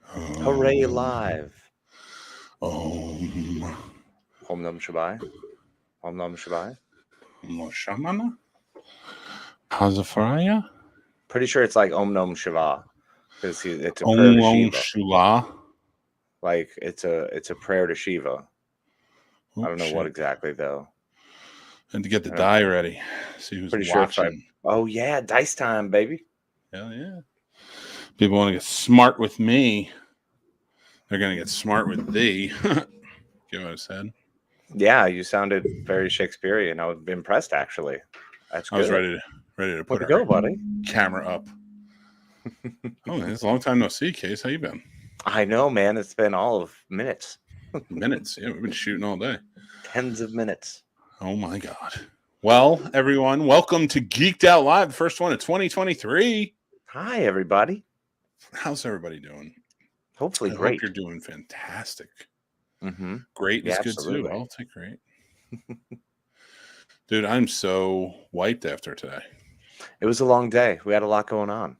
Hooray live. Om Nam Shivaya. Om Nam Shivaya. Shamana Hazafraya Pretty sure it's like Om Nam Shiva. Because it's a Om prayer to Om Shiva. Shula. Like it's a prayer to Shiva. Oh, I don't know shit. what exactly though. And to get the die ready. See who's Pretty watching. sure oh yeah, dice time, baby. Hell yeah. People want to get smart with me. They're going to get smart with thee. Get what I said? Yeah, you sounded very Shakespearean. I was impressed, actually. That's good. I was ready to put go, buddy. Camera up. Oh, man, it's a long time no see, Case. How you been? I know, man. It's been all of minutes. Minutes. Yeah, we've been shooting all day. Tens of minutes. Oh, my God. Well, everyone, welcome to Geeked Out Live, the first one of 2023. Hi, everybody. How's everybody doing? Hopefully I great. hope you're doing fantastic. Mm-hmm. Great is good, too. I'll take great. Dude, I'm so wiped after today. It was a long day. We had a lot going on.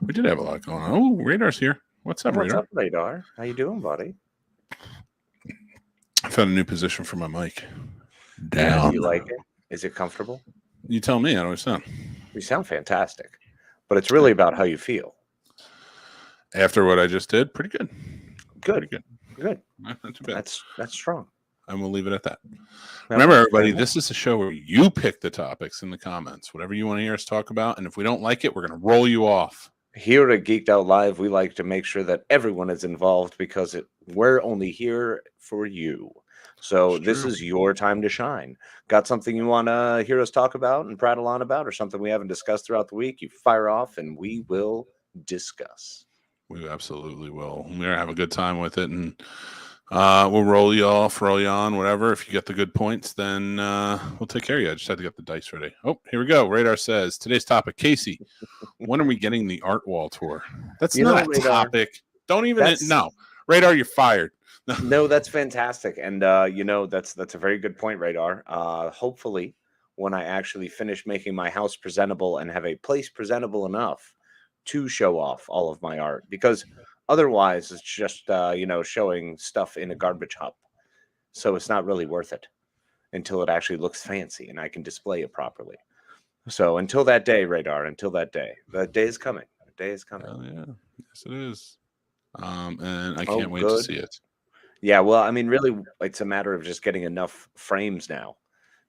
We did have a lot going on. Oh, Radar's here. What's up, Radar? What's up, Radar? How you doing, buddy? I found a new position for my mic. Down. Yeah, do you like it? Is it comfortable? You tell me. How do I sound? You sound fantastic. But it's really about how you feel. After what I just did, pretty good. Good. Pretty Good. Not too bad. That's strong. And we'll leave it at that. Remember, everybody, this is a show where you pick the topics in the comments, whatever you want to hear us talk about. And if we don't like it, we're going to roll you off. Here at Geeked Out Live, we like to make sure that everyone is involved because we're only here for you. So this is your time to shine. Got something you want to hear us talk about and prattle on about, or something we haven't discussed throughout the week, you fire off and we will discuss. We absolutely will. We're going to have a good time with it. And we'll roll you off, roll you on, whatever. If you get the good points, then we'll take care of you. I just had to get the dice ready. Oh, here we go. Radar says, today's topic, Casey, when are we getting the art wall tour? That's not a topic. Don't even, no. Radar, you're fired. No, that's fantastic. And, that's a very good point, Radar. Hopefully, when I actually finish making my house presentable and have a place presentable enough to show off all of my art, because otherwise it's just, showing stuff in a garbage hump. So it's not really worth it until it actually looks fancy and I can display it properly. So until that day, Radar, that day is coming. The day is coming. Oh, yeah. Yes, it is. And I can't wait to see it. Yeah, well, I mean, really, it's a matter of just getting enough frames now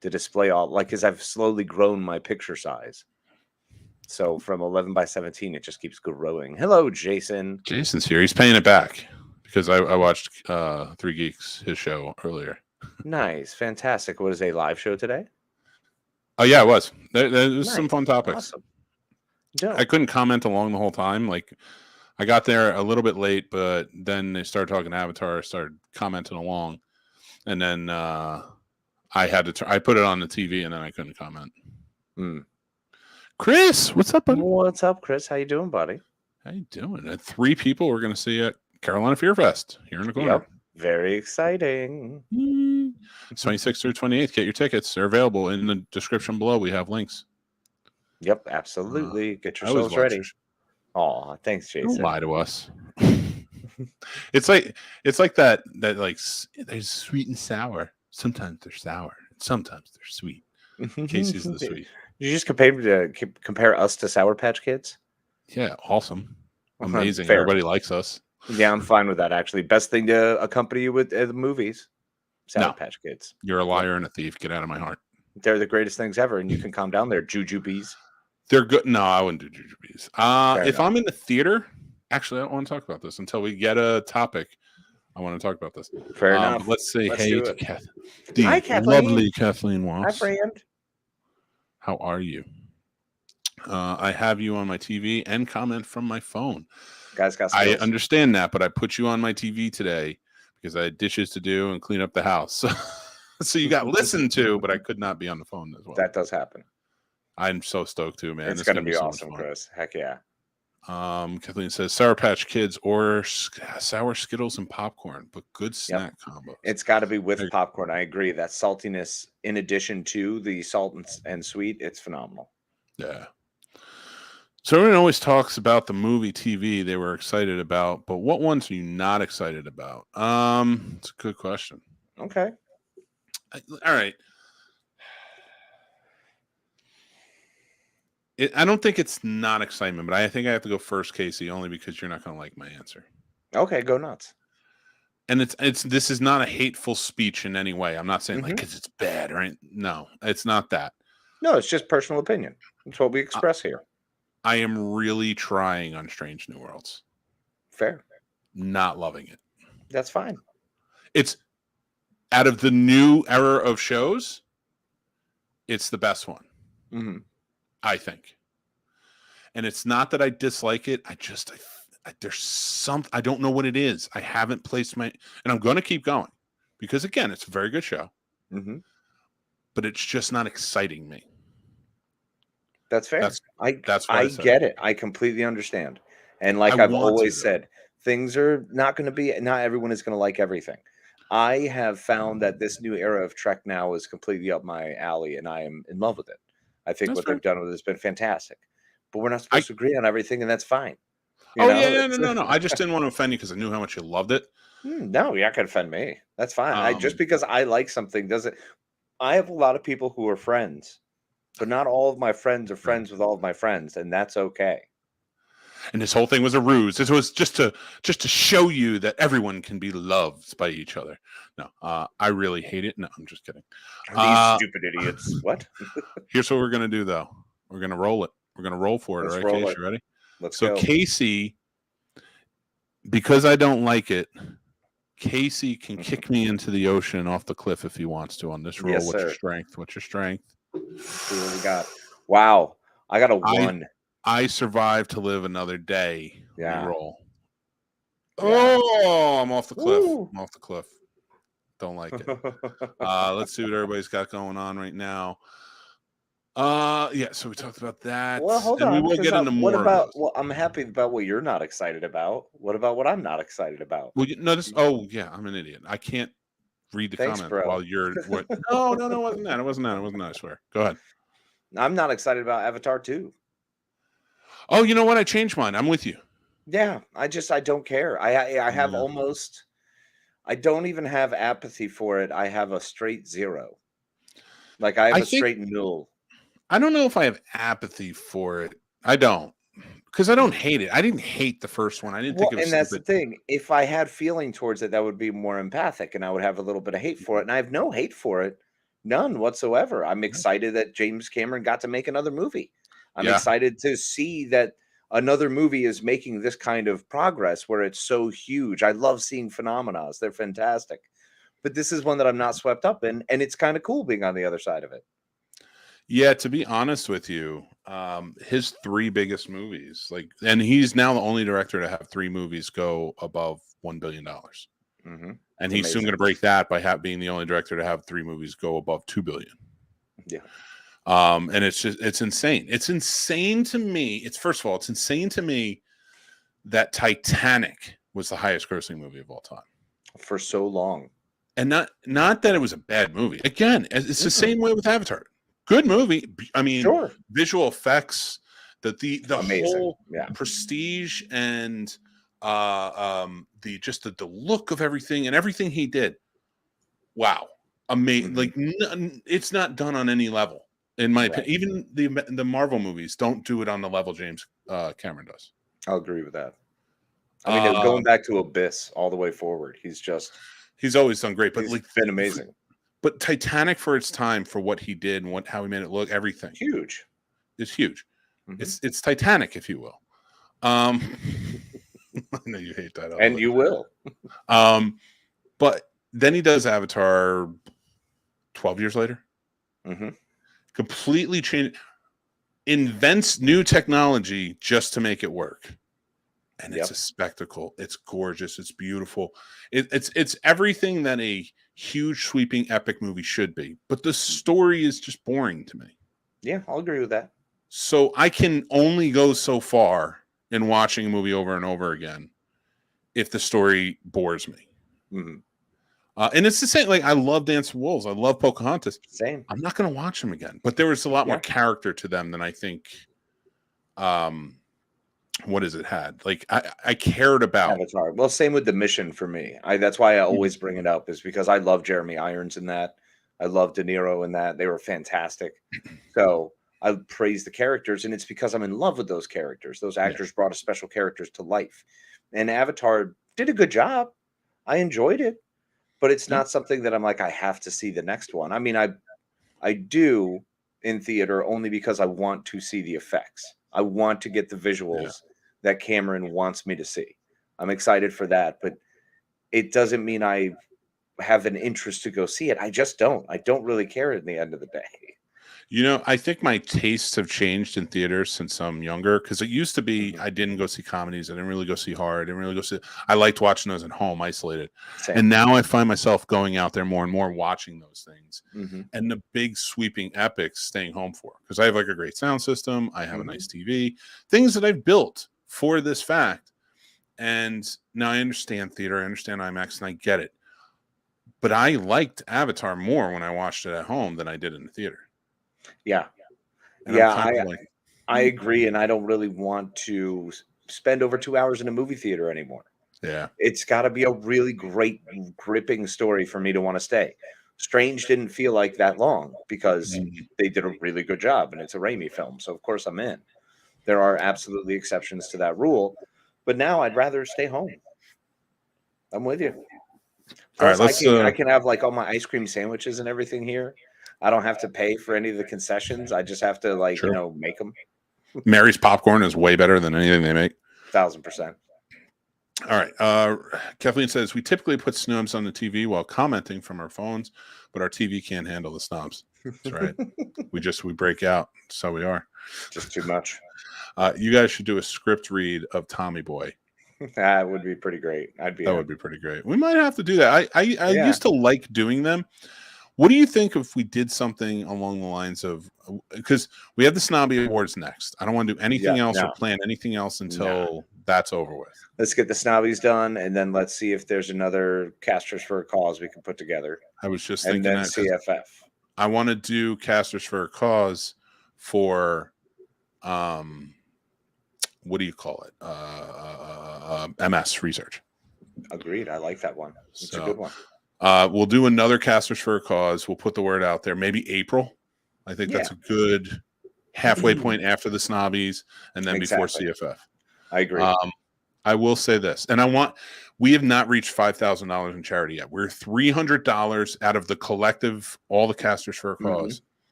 to display all, like, because I've slowly grown my picture size. So from 11 by 17, it just keeps growing. Hello, Jason. Jason's here. He's paying it back because I watched Three Geeks, his show earlier. Nice. Fantastic. What is a live show today? Oh, yeah, it was. There was some fun topics. Awesome. I couldn't comment along the whole time. Like, I got there a little bit late, but then they started talking Avatar, started commenting along. And then I had to I put it on the TV, and then I couldn't comment. Chris, what's up, buddy? What's up, Chris? How you doing, buddy? How you doing? 3 people we're going to see at Carolina Fear Fest here in the corner. Yep. Very exciting. 26th through 28th. Get your tickets. They're available in the description below. We have links. Yep, absolutely. Get yourselves ready. Oh, thanks, Jason. Don't lie to us. It's like that like there's sweet and sour. Sometimes they're sour. Sometimes they're sweet. Casey's the sweet. You just compare us to Sour Patch Kids? Yeah, awesome. Amazing. Fair. Everybody likes us. Yeah, I'm fine with that, actually. Best thing to accompany you with the movies. Sour Patch Kids. You're a liar and a thief. Get out of my heart. They're the greatest things ever, and you can calm down there. Jujubes. They're good. No, I wouldn't do jujubes. If I'm in the theater, actually, I don't want to talk about this until we get a topic. I want to talk about this. Fair enough. Let's say hey to Kathleen. Hi, Kathleen. Lovely Kathleen Watts. Hi, friend. How are you? I have you on my TV and comment from my phone. Guys got skills. I understand that, but I put you on my TV today because I had dishes to do and clean up the house. So you got listened to, but I could not be on the phone as well. That does happen. I'm so stoked too, man. It's going to be awesome, Chris. Heck yeah. Kathleen says Sour Patch Kids or sour Skittles and popcorn, but good snack combo. It's got to be with popcorn. I agree. That saltiness, in addition to the salt and sweet, it's phenomenal. Yeah. So everyone always talks about the movie TV they were excited about, but what ones are you not excited about? It's a good question. Okay. All right. I don't think it's not excitement, but I think I have to go first, Casey, only because you're not going to like my answer. Okay, go nuts. And this is not a hateful speech in any way. I'm not saying like because it's bad, right? No, it's not that. No, it's just personal opinion. That's what we express here. I am really trying on Strange New Worlds. Fair. Not loving it. That's fine. It's out of the new era of shows, it's the best one. Mm-hmm. I think. And it's not that I dislike it. There's something, I don't know what it is. I haven't placed and I'm going to keep going because again, it's a very good show, but it's just not exciting me. That's fair. I get it. I completely understand. And like I've always said, things are not going to be, not everyone is going to like everything. I have found that this new era of Trek now is completely up my alley and I am in love with it. I think what they've done with it has been fantastic, but we're not supposed to agree on everything, and that's fine. No. I just didn't want to offend you because I knew how much you loved it. No, you're not going to offend me. That's fine. Just because I like something doesn't. I have a lot of people who are friends, but not all of my friends are friends with all of my friends, and that's okay. And this whole thing was a ruse. It was just to show you that everyone can be loved by each other. No, I really hate it. No, I'm just kidding. These stupid idiots. What? Here's what we're gonna do, though. We're gonna roll it. We're gonna roll for it. All right, Casey, you ready? Let's go. Casey, because I don't like it, Casey can kick me into the ocean off the cliff if he wants to on this roll. Yes, What's your strength? What's your strength? Let's see what we got. Wow, I got a 1. I survived to live another day. Yeah. Roll. Oh, I'm off the cliff. Woo. I'm off the cliff. Don't like it. Let's see what everybody's got going on right now. Yeah, so we talked about that. Well, hold on. We will get into more. What about? Well, I'm happy about what you're not excited about. What about what I'm not excited about? Well, oh yeah, I'm an idiot. I can't read the comment while you're. No, it wasn't that. It wasn't that. I swear. Go ahead. I'm not excited about Avatar 2. Oh, you know what? I changed mine. I'm with you. Yeah, I don't care. I have almost. I don't even have apathy for it. I have a straight 0. Like I have a straight 0. I don't know if I have apathy for it. I don't, because I don't hate it. I didn't hate the first one. I didn't think it was. And that's the thing. If I had feeling towards it, that would be more empathic, and I would have a little bit of hate for it. And I have no hate for it, none whatsoever. I'm excited that James Cameron got to make another movie. I'm excited to see that another movie is making this kind of progress where it's so huge. I love seeing phenomena. They're fantastic. But this is one that I'm not swept up in, and it's kind of cool being on the other side of it. Yeah, to be honest with you, his 3 biggest movies, and he's now the only director to have 3 movies go above $1 billion. And he's soon going to break that by being the only director to have 3 movies go above $2 billion. Yeah. And it's insane. It's insane to me. First of all, it's insane to me that Titanic was the highest grossing movie of all time for so long. And not that it was a bad movie. Again, it's the same way with Avatar. Good movie. I mean, visual effects, the whole prestige and the look of everything and everything he did. Wow, amazing! Like it's not done on any level, in my opinion. Even the Marvel movies don't do it on the level James Cameron does. I'll agree with that. I mean, going back to Abyss all the way forward, he's always done great. But he's been amazing. But Titanic, for its time, for what he did and how he made it look, everything huge. It's huge. It's Titanic, if you will. I know you hate that, and you will. But then he does Avatar 12 years later. Completely changed, invents new technology just to make it work. And it's a spectacle. It's gorgeous. It's beautiful. It's everything that a huge, sweeping, epic movie should be. But the story is just boring to me. Yeah, I'll agree with that. So I can only go so far in watching a movie over and over again if the story bores me. And it's the same. Like, I love Dance with Wolves. I love Pocahontas. Same. I'm not going to watch them again. But there was a lot more character to them than I think what has it had? Like I cared about. Avatar. Well, same with The Mission for me. That's why I always bring it up, is because I love Jeremy Irons in that. I love De Niro in that. They were fantastic. So I praise the characters, and it's because I'm in love with those characters. Those actors brought a special characters to life. And Avatar did a good job. I enjoyed it, but it's not something that I'm like, I have to see the next one. I mean, I do in theater only because I want to see the effects. I want to get the visuals that Cameron wants me to see. I'm excited for that, but it doesn't mean I have an interest to go see it. I just don't. I don't really care at the end of the day. You know, I think my tastes have changed in theaters since I'm younger, because it used to be I didn't go see comedies. I didn't really go see horror. I didn't really go see. I liked watching those at home, isolated. Same. And now I find myself going out there more and more, watching those things, Mm-hmm. and the big sweeping epics staying home for, because I have like a great sound system. I have a nice TV, things that I've built for this fact. And now I understand theater. I understand IMAX, and I get it. But I liked Avatar more when I watched it at home than I did in the theater. Yeah. And Yeah, I agree, and I don't really want to spend over 2 hours in a movie theater anymore. Yeah. It's got to be a really great, gripping story for me to want to stay. Strange didn't feel like that long because they did a really good job, and it's a Raimi film, so of course I'm in. There are absolutely exceptions to that rule, but now I'd rather stay home. I'm with you. Plus, All right, I can have like all my ice cream sandwiches and everything here. I don't have to pay for any of the concessions. I just have to make them. Mary's popcorn is way better than anything they make. 1,000%. All right. Kathleen says, we typically put snobs on the TV while commenting from our phones, but our TV can't handle the snobs. That's right. we break out. So we are. Just too much. You guys should do a script read of Tommy Boy. That would be pretty great. That would be pretty great. We might have to do that. I used to like doing them. What do you think if we did something along the lines of, because we have the Snobby Awards next. I don't want to do anything else or plan anything else until that's over with. Let's get the Snobbies done, and then let's see if there's another Casters for a Cause we can put together. I was just thinking and then that CFF. I want to do Casters for a Cause for, what do you call it? MS research. Agreed. I like that one. It's a good one. We'll do another Casters for a Cause. We'll put the word out there. Maybe April. I think that's a good halfway point after the Snobbies, and then before CFF. I agree. I will say this, and we have not reached $5,000 in charity yet. We're $300 out of the collective, all the Casters for a Cause.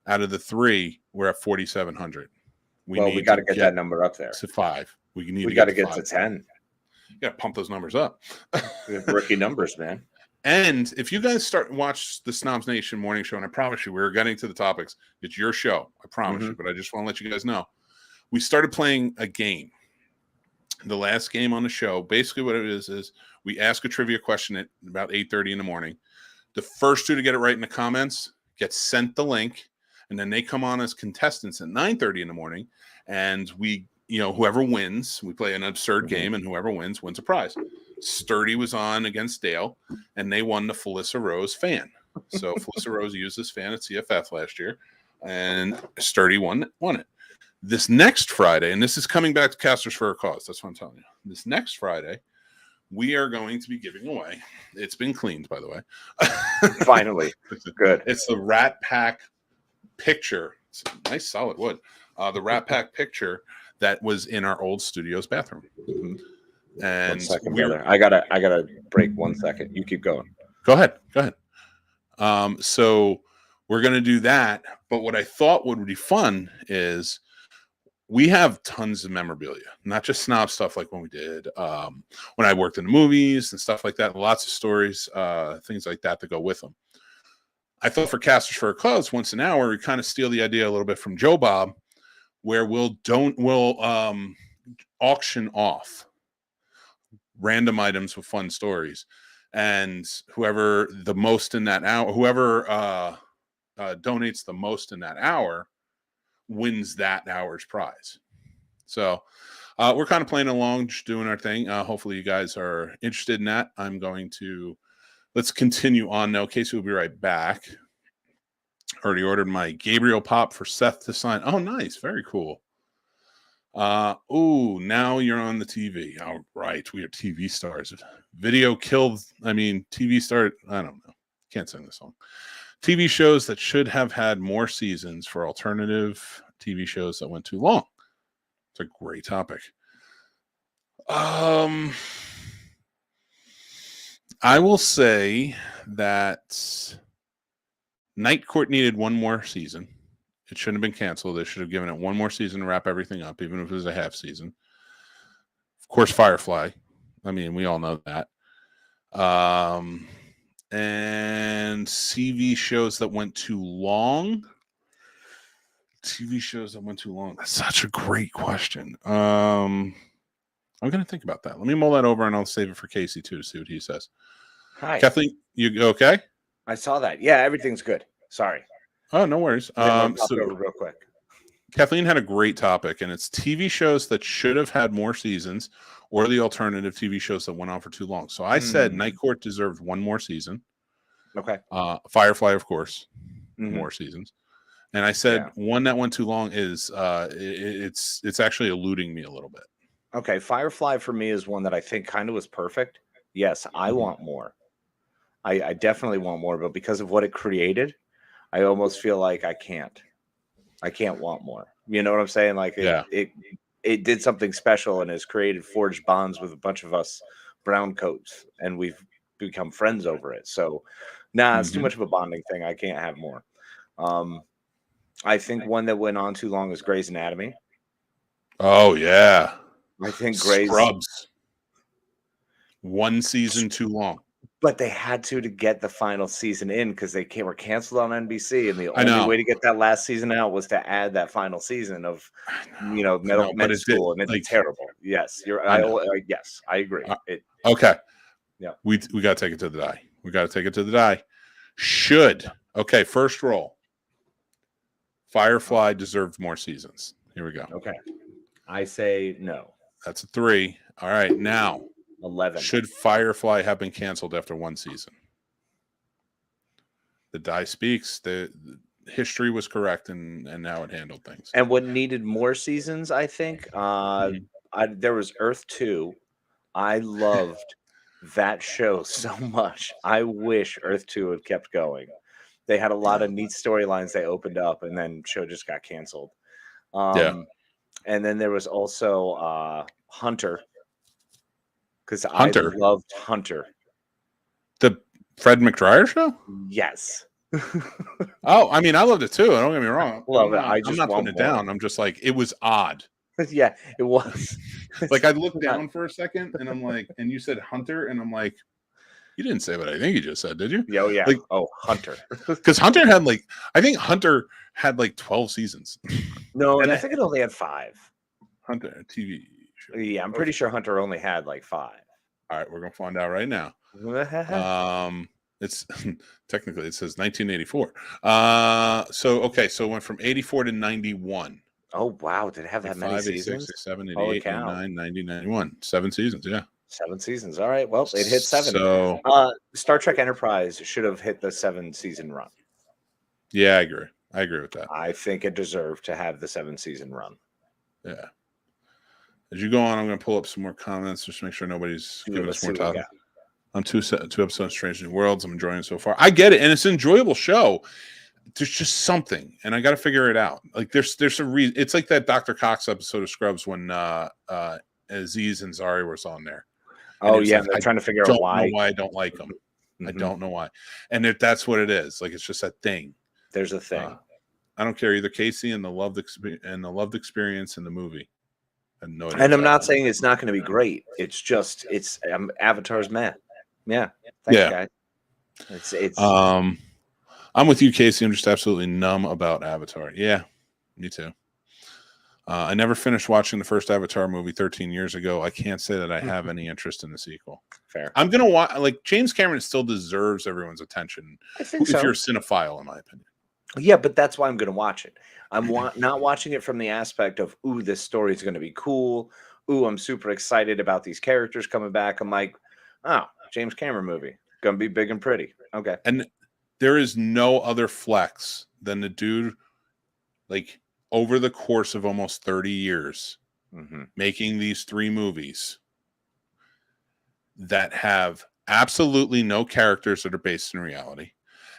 Out of the three, we're at 4,700. We got to get that number up there to 5. We got to get to 10. You got to pump those numbers up. Rookie numbers, man. And if you guys watch the Snobnation Morning Show, and I promise you, we're getting to the topics. It's your show, I promise you. But I just want to let you guys know, we started playing a game. The last game on the show, basically what it is we ask a trivia question at about 8:30 in the morning. The first two to get it right in the comments get sent the link, and then they come on as contestants at 9:30 in the morning, and we, whoever wins, we play an absurd game, and whoever wins a prize. Sturdy was on against Dale, and they won the Felissa Rose fan. So Felissa Rose used this fan at CFF last year, and Sturdy won it. This next Friday, and this is coming back to Casters for a Cause. That's what I'm telling you. This next Friday, we are going to be giving away. It's been cleaned, by the way. Finally. Good. It's the Rat Pack picture. It's a nice solid wood. The Rat Pack picture that was in our old studio's bathroom. And 1 second, brother. I gotta break 1 second. You keep going. Go ahead. So we're gonna do that. But what I thought would be fun is we have tons of memorabilia, not just snob stuff like when we did when I worked in the movies and stuff like that. Lots of stories, things like that go with them. I thought for Casters for a Cause, once an hour, we kind of steal the idea a little bit from Joe Bob, where we'll auction off random items with fun stories, and whoever the most in that hour, whoever donates the most in that hour, wins that hour's prize. So we're kind of playing along, just doing our thing. Hopefully you guys are interested in that. Let's continue on now. Casey will be right back. Already ordered my Gabriel pop for Seth to sign. Oh, nice. Very cool. Now you're on the TV. All right, we are TV stars. Video killed. TV star. I don't know. Can't sing the song. TV shows that should have had more seasons for alternative TV shows that went too long. It's a great topic. I will say that Night Court needed one more season. It shouldn't have been canceled. They should have given it one more season to wrap everything up, even if it was a half season. Of course, Firefly. We all know that. And CV shows that went too long. TV shows that went too long. That's such a great question. I'm going to think about that. Let me mull that over, and I'll save it for Casey, too, to see what he says. Hi. Kathleen, you okay? I saw that. Yeah, everything's good. Sorry. Oh, no worries. Over real quick. Kathleen had a great topic, and it's TV shows that should have had more seasons or the alternative TV shows that went on for too long. So I said Night Court deserved one more season. Okay. Firefly, of course, more seasons. And I said one that went too long is it's actually eluding me a little bit. Okay, Firefly for me is one that I think kind of was perfect. Yes, I want more. I definitely want more, but because of what it created, I almost feel like I can't want more. You know what I'm saying? Like it did something special and has forged bonds with a bunch of us brown coats, and we've become friends over it. So it's too much of a bonding thing. I can't have more. I think one that went on too long is Grey's Anatomy. Oh yeah. I think Grey's Scrubs. One season too long. But they had to get the final season in because they were canceled on NBC, and the only way to get that last season out was to add that final season of, med school, and it's terrible. Yes, yes, I agree. Okay, yeah, we got to take it to the die. We got to take it to the die. First roll. Firefly deserved more seasons. Here we go. Okay, I say no. That's a 3. All right, now. 11. Should Firefly have been canceled after one season? The die speaks. The history was correct, and now it handled things. And what needed more seasons, I think, there was Earth 2. I loved that show so much. I wish Earth 2 had kept going. They had a lot of neat storylines they opened up, and then show just got canceled. And then there was also Hunter. Because I loved Hunter. The Fred McDryer show? Yes. I loved it too. Don't get me wrong. Love it. I'm not putting it down. I'm just like, it was odd. Yeah, it was. Like, I looked down for a second, and I'm like, and you said Hunter, and I'm like, you didn't say what I think you just said, did you? Oh, yeah. Hunter. Because Hunter had I think Hunter had 12 seasons. No, and I think it only had 5. Hunter TV. Yeah, I'm pretty sure Hunter only had 5. All right, we're gonna find out right now. It's technically it says 1984. So it went from 84 to 91. Oh wow, did it have that many seasons? 86, 87, 88, 89, 90, 91. 7 seasons, yeah. 7 seasons. All right. Well, it hit 7. So Star Trek Enterprise should have hit the 7-season run. Yeah, I agree with that. I think it deserved to have the 7-season run. Yeah. As you go on, I'm going to pull up some more comments just to make sure nobody's giving us more time. On two episodes of Strange New Worlds. I'm enjoying it so far. I get it, and it's an enjoyable show. There's just something, and I got to figure it out. There's a reason. It's like that Dr. Cox episode of Scrubs when Aziz Ansari was on there. Oh yeah, they're trying to figure out why I don't like them. I don't know why, and that's what it is. It's just that thing. There's a thing. I don't care either. Casey and the loved experience in the movie. And I'm not saying it's not going to be great. It's just Avatar's meh. Yeah. Thanks, guys. It's. I'm with you, Casey. I'm just absolutely numb about Avatar. Yeah, me too. I never finished watching the first Avatar movie 13 years ago. I can't say that I have any interest in the sequel. Fair. I'm gonna watch. James Cameron still deserves everyone's attention. I think if you're a cinephile, in my opinion. Yeah, but that's why I'm going to watch it. I'm not watching it from the aspect of, ooh, this story is going to be cool. Ooh, I'm super excited about these characters coming back. I'm like, oh, James Cameron movie. Going to be big and pretty. Okay. And there is no other flex than the dude, over the course of almost 30 years, making these 3 movies that have absolutely no characters that are based in reality,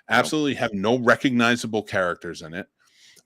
absolutely have no recognizable characters in it.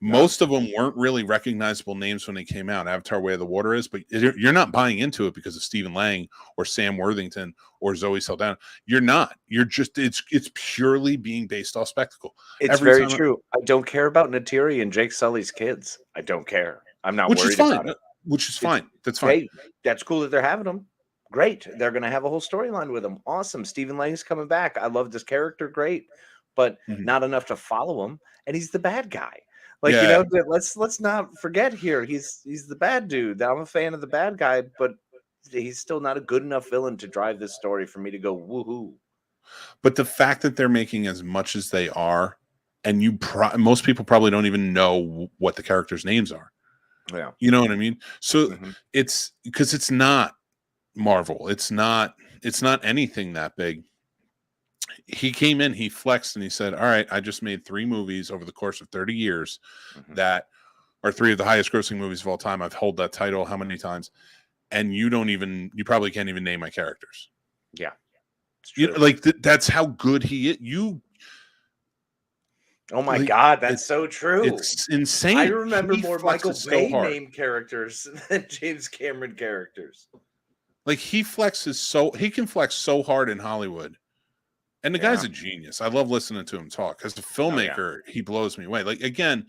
Most of them weren't really recognizable names when they came out. Avatar: Way of the Water is, but you're not buying into it because of Stephen Lang or Sam Worthington or Zoe Saldana. You're not. You're just it's purely being based off spectacle. It's very true. I don't care about Natiri and Jake Sully's kids. I don't care. I'm not worried about it. Which is fine. That's fine. Hey, that's cool that they're having them. Great. They're going to have a whole storyline with him. Awesome. Stephen Lang's coming back. I love this character. Great. But not enough to follow him. And he's the bad guy. Like, you know, let's not forget here. He's the bad dude. I'm a fan of the bad guy, but he's still not a good enough villain to drive this story for me to go woohoo. But the fact that they're making as much as they are, and most people probably don't even know what the characters' names are. Yeah. You know what I mean? So it's because it's not Marvel. It's not anything that big. He came in, he flexed, and he said, all right, I just made 3 movies over the course of 30 years that are 3 of the highest grossing movies of all time. I've held that title how many times? And you probably can't even name my characters. Yeah. That's how good he is. Oh my God, that's so true. It's insane. I remember more Michael Bay named characters than James Cameron characters. Like he can flex so hard in Hollywood. And the guy's a genius. I love listening to him talk. As a filmmaker, he blows me away. Like, again,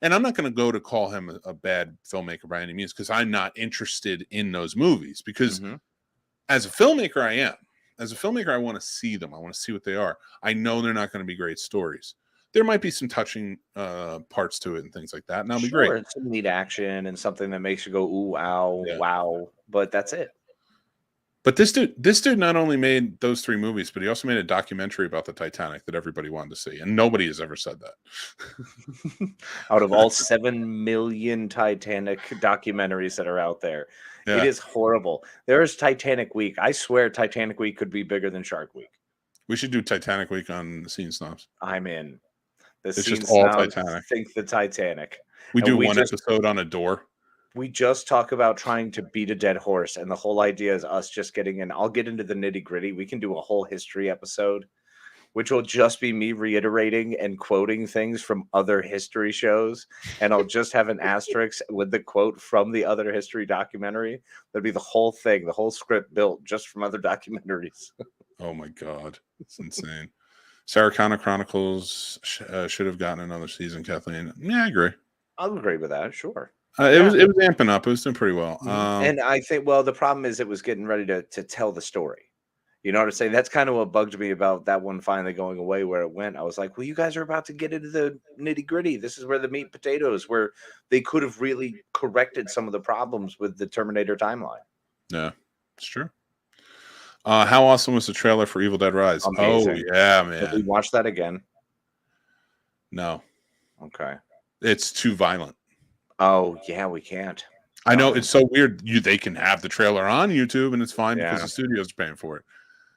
and I'm not going to go to call him a bad filmmaker by any means because I'm not interested in those movies. Because as a filmmaker, I am. As a filmmaker, I want to see them. I want to see what they are. I know they're not going to be great stories. There might be some touching parts to it and things like that, and that'll be great. And some neat action and something that makes you go, ooh, ow, wow. But that's it. But this dude not only made those 3 movies, but he also made a documentary about the Titanic that everybody wanted to see, and nobody has ever said that. Out of all 7 million Titanic documentaries that are out there, it is horrible. There is Titanic Week. I swear Titanic Week could be bigger than Shark Week. We should do Titanic Week on the Scene Snobs. I'm in. It's just all Titanic. Think the Titanic. We do one episode on a door. We just talk about trying to beat a dead horse, and the whole idea is us just getting in. I'll get into the nitty gritty. We can do a whole history episode, which will just be me reiterating and quoting things from other history shows, and I'll just have an asterisk with the quote from the other history documentary. That'd be the whole thing, the whole script built just from other documentaries. Oh my God, it's insane. Sarah Connor Chronicles should have gotten another season, Kathleen. Yeah, I agree. I'll agree with that, sure. It was amping up. It was doing pretty well. And I think, well, the problem is it was getting ready to tell the story. You know what I'm saying? That's kind of what bugged me about that one finally going away where it went. I was like, well, you guys are about to get into the nitty gritty. This is where the meat and potatoes, where they could have really corrected some of the problems with the Terminator timeline. Yeah, it's true. How awesome was the trailer for Evil Dead Rise? Amazing. Oh, yeah, man. Did we watch that again? No. Okay. It's too violent. Oh, yeah, we can't. I know. It's so weird. They can have the trailer on YouTube, and it's fine because the studios are paying for it.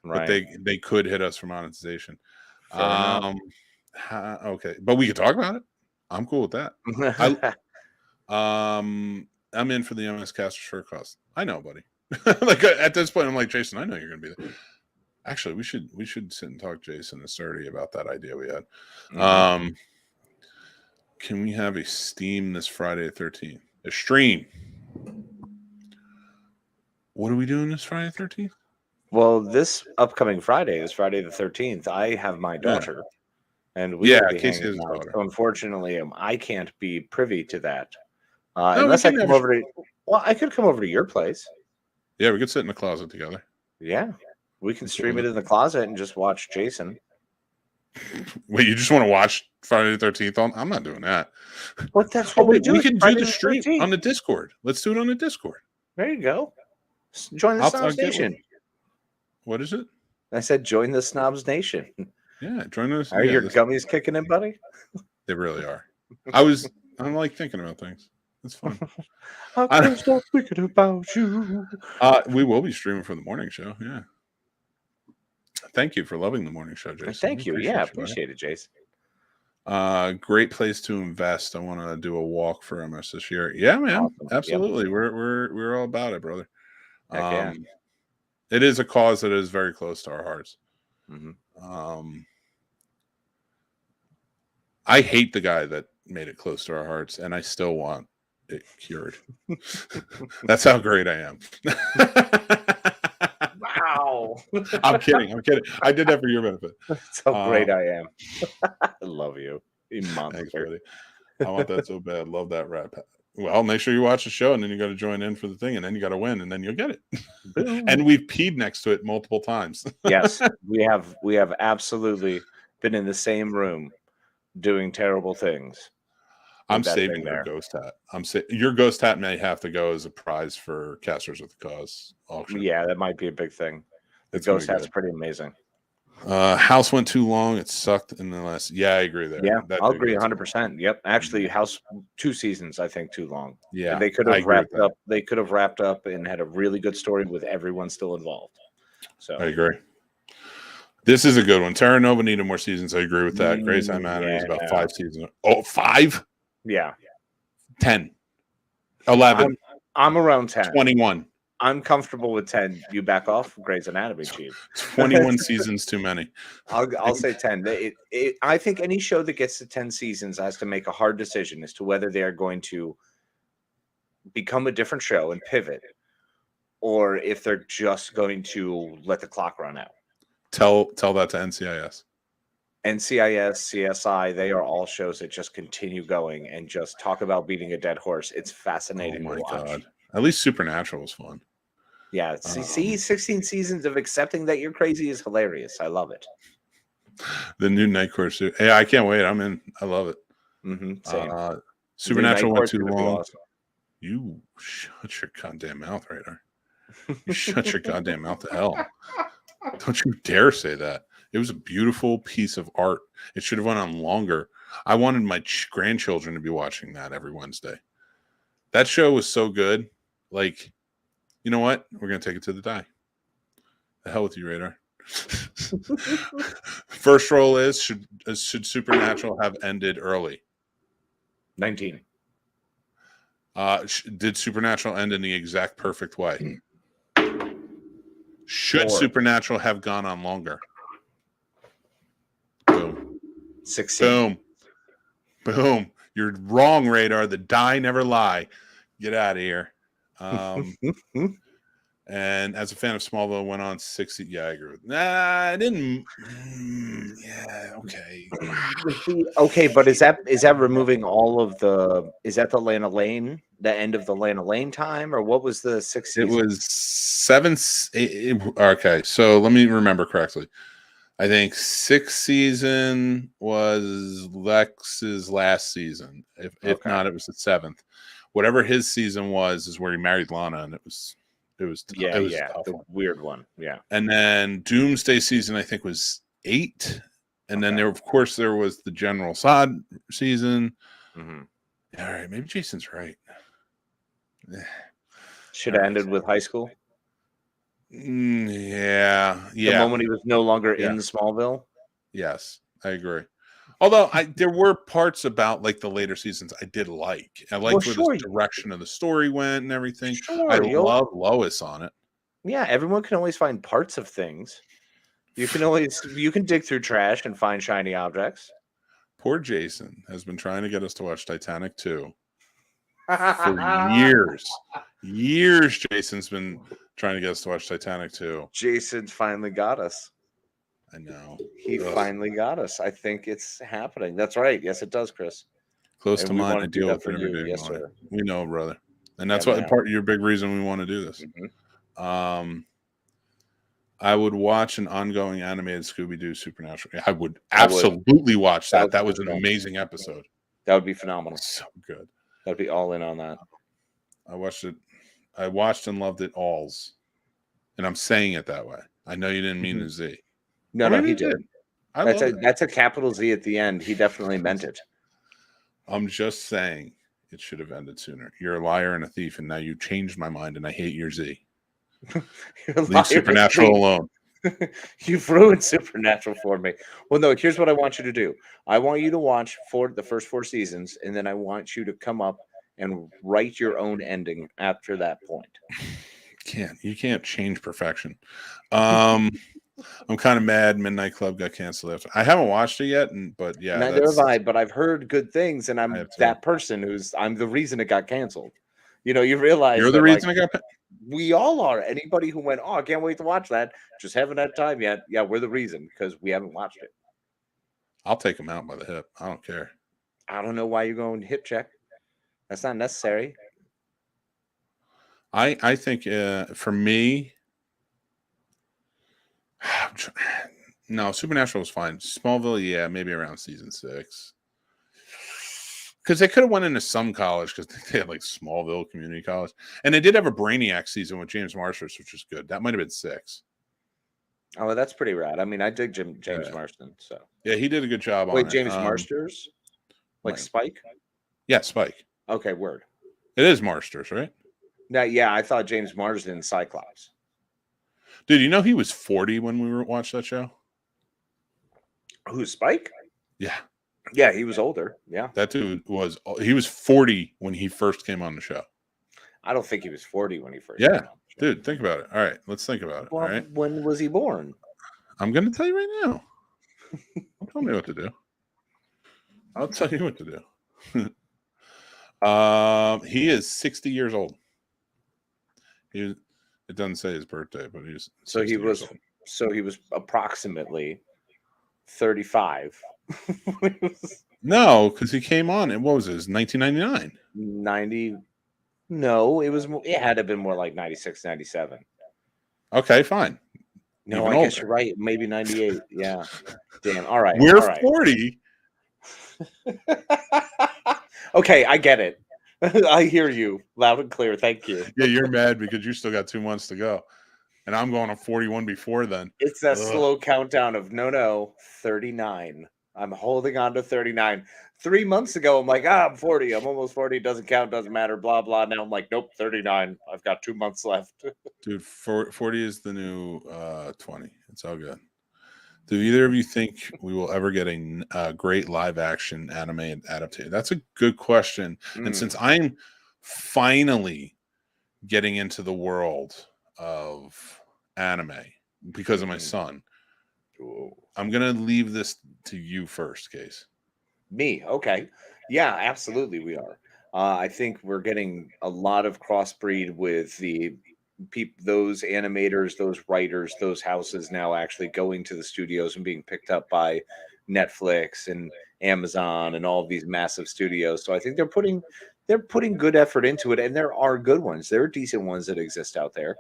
Right. But they could hit us for monetization. Okay. But we could talk about it. I'm cool with that. I'm in for the MS Casters for a cost. I know, buddy. Like at this point, I'm like, Jason, I know you're going to be there. Actually, we should sit and talk Jason and Sturdy about that idea we had. Can we have a Steam this Friday 13th? A stream. What are we doing this Friday 13th? Well, this upcoming Friday is Friday the 13th. I have my daughter, and we will be hanging out. So unfortunately, I can't be privy to that unless I come over to. Well, I could come over to your place. Yeah, we could sit in the closet together. Yeah, we can stream it in the closet and just watch Jason. Wait, you just want to watch Friday the 13th? I'm not doing that. Well, that's what we do. We can do the stream on the Discord. Let's do it on the Discord. There you go. Join the Snobs Nation. What is it? I said join the Snobs Nation. Yeah, join us. Are your gummies kicking in, buddy? They really are. I'm like thinking about things. It's fun. I can't stop thinking about you. We will be streaming for the morning show. Yeah. Thank you for loving the morning show, Jason. Thank you. Yeah, appreciate it, Jason. Great place to invest. I want to do a walk for MS this year. Yeah, man. Awesome. Absolutely. We're all about it, brother. Heck yeah. It is a cause that is very close to our hearts. Mm-hmm. I hate the guy that made it close to our hearts, and I still want it cured. That's how great I am. Wow. I'm kidding. I did that for your benefit. That's how great I am. I love you. You monster. Thanks, buddy. I want that so bad. Love that rap. Well, make sure you watch the show, and then you got to join in for the thing, and then you got to win, and then you'll get it. And we've peed next to it multiple times. Yes, we have absolutely been in the same room doing terrible things. I'm saving your ghost hat. Your ghost hat may have to go as a prize for Casters with the Cause auction. Yeah, that might be a big thing. The ghost hat's pretty amazing. House went too long. It sucked in the last. Yeah, I agree there. Yeah, I'll agree 100%. Yep, actually, House 2 seasons, I think, too long. Yeah, and they could have wrapped up. They could have wrapped up and had a really good story with everyone still involved. So I agree. This is a good one. Terra Nova needed more seasons. I agree with that. Grey's Anatomy is about 5 seasons. Oh, 5? Yeah. 10. 11. I'm around 10. 21. I'm comfortable with 10. You back off. Grey's Anatomy, Chief. 21 seasons too many. I'll say 10. I think any show that gets to 10 seasons has to make a hard decision as to whether they are going to become a different show and pivot, or if they're just going to let the clock run out. Tell that to NCIS. NCIS, CSI, they are all shows that just continue going and just talk about beating a dead horse. It's fascinating to watch. God. At least Supernatural was fun. Yeah, see, 16 seasons of accepting that you're crazy is hilarious. I love it. The new Night Court suit. Hey, I can't wait. I'm in. I love it. Same. Supernatural went too long. Awesome. You shut your goddamn mouth, Radar. You shut your goddamn mouth to hell. Don't you dare say that. It was a beautiful piece of art. It should have went on longer. I wanted my grandchildren to be watching that every Wednesday. That show was so good. Like, you know what? We're going to take it to the die. The hell with you, Radar. First roll is, should Supernatural have ended early? 19. Did Supernatural end in the exact perfect way? Should 4. Supernatural have gone on longer? Boom. 16. Boom. You're wrong, Radar. The die never lie. Get out of here. And as a fan of Smallville, went on 60. Yeah, I agree with. Nah, I didn't. Yeah, okay. Okay, but is that removing all of the? Is that the Lana Lane? The end of the Lana Lane time, or what was the 6 seasons? It was 7. Okay, so let me remember correctly. I think 6th season was Lex's last season. If not, it was the 7th. Whatever his season was is where he married Lana, and it was the weird one. Yeah. And then Doomsday season, I think, was 8. And then there was the General Zod season. Mm-hmm. All right, maybe Jason's right. Should have ended with high school. Yeah. The moment he was no longer in Smallville. Yes, I agree. Although there were parts about like the later seasons I did like. I liked where the direction of the story went and everything. I love Lois on it. Yeah, everyone can always find parts of things. You can dig through trash and find shiny objects. Poor Jason has been trying to get us to watch Titanic 2 for years. Years Jason's been trying to get us to watch Titanic 2. Jason finally got us. I know. He finally got us. I think it's happening. That's right. Yes, it does, Chris. Close to mine. I deal with it every day. Yes, sir. We know, brother. And that's part of your big reason we want to do this. Mm-hmm. I would watch an ongoing animated Scooby-Doo Supernatural. I would absolutely watch that. That was an amazing episode. That would be phenomenal. So good. That'd be all in on that. I watched it. I watched and loved it alls. And I'm saying it that way. I know you didn't mean a Z. No, he did. That's a capital Z at the end. He definitely meant it. I'm just saying it should have ended sooner. You're a liar and a thief, and now you changed my mind, and I hate your Z. Leave Supernatural alone. You've ruined Supernatural for me. Well, no, here's what I want you to do. I want you to watch the first 4 seasons, and then I want you to come up and write your own ending after that point. You can't change perfection. I'm kind of mad Midnight Club got canceled. I haven't watched it yet, but yeah, Neither have I, but I've heard good things, and I'm have too. that person I'm the reason it got canceled. You realize You're the reason it got. We all are. Anybody who went, oh, I can't wait to watch that, just haven't had time yet. Yeah, we're the reason because we haven't watched it. I'll take them out by the hip. I don't care. I don't know why you're going hip check. That's not necessary. I think for me, no, Supernatural was fine. Smallville, yeah, maybe around season 6. Because they could have went into some college because they had like Smallville Community College. And they did have a Brainiac season with James Marsden, which was good. That might have been 6. Oh, well, that's pretty rad. I mean, I dig James Marsden. So yeah, he did a good job on it. Wait, James Marsters? Like Spike? Yeah, Spike. Okay, word. It is Marsters, right? Now, yeah, I thought James Marsden Cyclops. Dude, you know he was 40 when we watched that show? Who's Spike? Yeah. Yeah, he was older. Yeah. That dude he was 40 when he first came on the show. I don't think he was 40 when he first came on. Dude, think about it. All right, let's think about it. Well, all right. When was he born? I'm going to tell you right now. Don't tell me what to do. I'll tell you what to do. He is 60 years old. It doesn't say his birthday, but he's he was approximately 35. No, because he came on and what was it? 1999. 90. No, it had to have been more like 96, 97. Okay, fine. No, I guess you're right. Maybe 98. Yeah. Damn. All right. We're all right. 40. Okay, I get it. I hear you loud and clear. Thank you. Yeah, you're mad because you still got 2 months to go. And I'm going on 41 before then. It's that slow countdown of no, 39. I'm holding on to 39. 3 months ago, I'm like, I'm 40. I'm almost 40. It doesn't count. Doesn't matter. Blah, blah. Now I'm like, nope, 39. I've got 2 months left. Dude, 40 is the new 20. It's all good. Do either of you think we will ever get a great live action anime adaptation? That's a good question. And since I'm finally getting into the world of anime because of my son, I'm going to leave this to you first, Case. Me? Okay. Yeah, absolutely we are. I think we're getting a lot of crossbreed with those animators, those writers, those houses now actually going to the studios and being picked up by Netflix and Amazon and all of these massive studios. So I think they're putting good effort into it, and there are good ones. There are decent ones that exist out there.